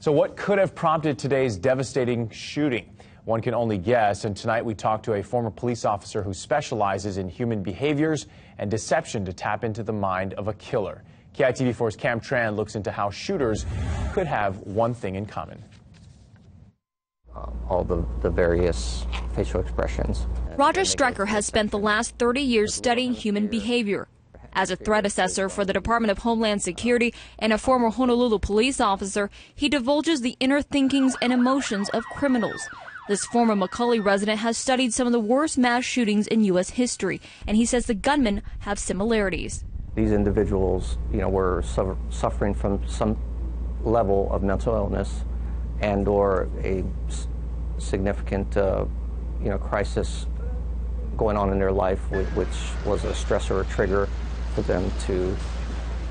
So what could have prompted today's devastating shooting? One can only guess, and tonight we talked to a former police officer who specializes in human behaviors and deception to tap into the mind of a killer. KITV4's Cam Tran looks into how shooters could have one thing in common. All the various facial expressions. Roger Strecker has spent the last 30 years studying human behavior. As a threat assessor for the Department of Homeland Security and a former Honolulu police officer, he divulges the inner thinkings and emotions of criminals. This former McCully resident has studied some of the worst mass shootings in U.S. history, and he says the gunmen have similarities. These individuals, were suffering from some level of mental illness and or a significant, crisis going on in their life, which was a stressor or trigger for them to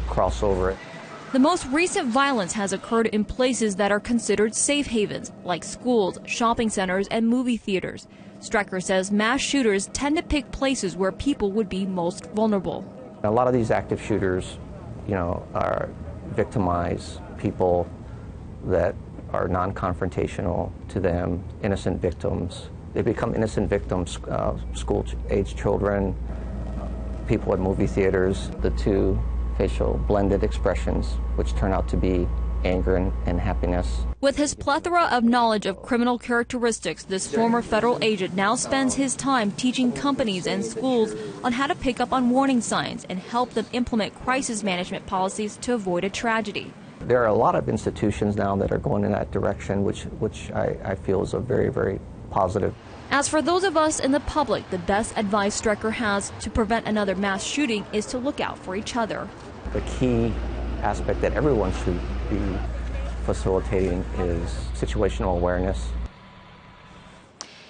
cross over it. The most recent violence has occurred in places that are considered safe havens, like schools, shopping centers, and movie theaters. Strecker says mass shooters tend to pick places where people would be most vulnerable. A lot of these active shooters, are victimize people that are non-confrontational to them, innocent victims. They become innocent victims, school-age children, people at movie theaters. The two facial blended expressions, which turn out to be anger and happiness. With his plethora of knowledge of criminal characteristics, this former federal agent now spends his time teaching companies and schools on how to pick up on warning signs and help them implement crisis management policies to avoid a tragedy. There are a lot of institutions now that are going in that direction, which I feel is a very, very positive. As for those of us in the public, the best advice Strecker has to prevent another mass shooting is to look out for each other. The key aspect that everyone should be facilitating is situational awareness.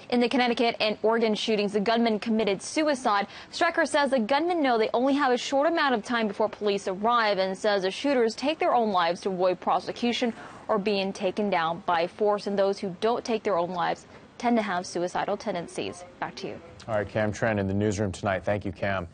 In the Connecticut and Oregon shootings, the gunman committed suicide. Strecker says the gunmen know they only have a short amount of time before police arrive and says the shooters take their own lives to avoid prosecution or being taken down by force. And those who don't take their own lives tend to have suicidal tendencies. Back to you. All right, Cam Tran in the newsroom tonight. Thank you, Cam.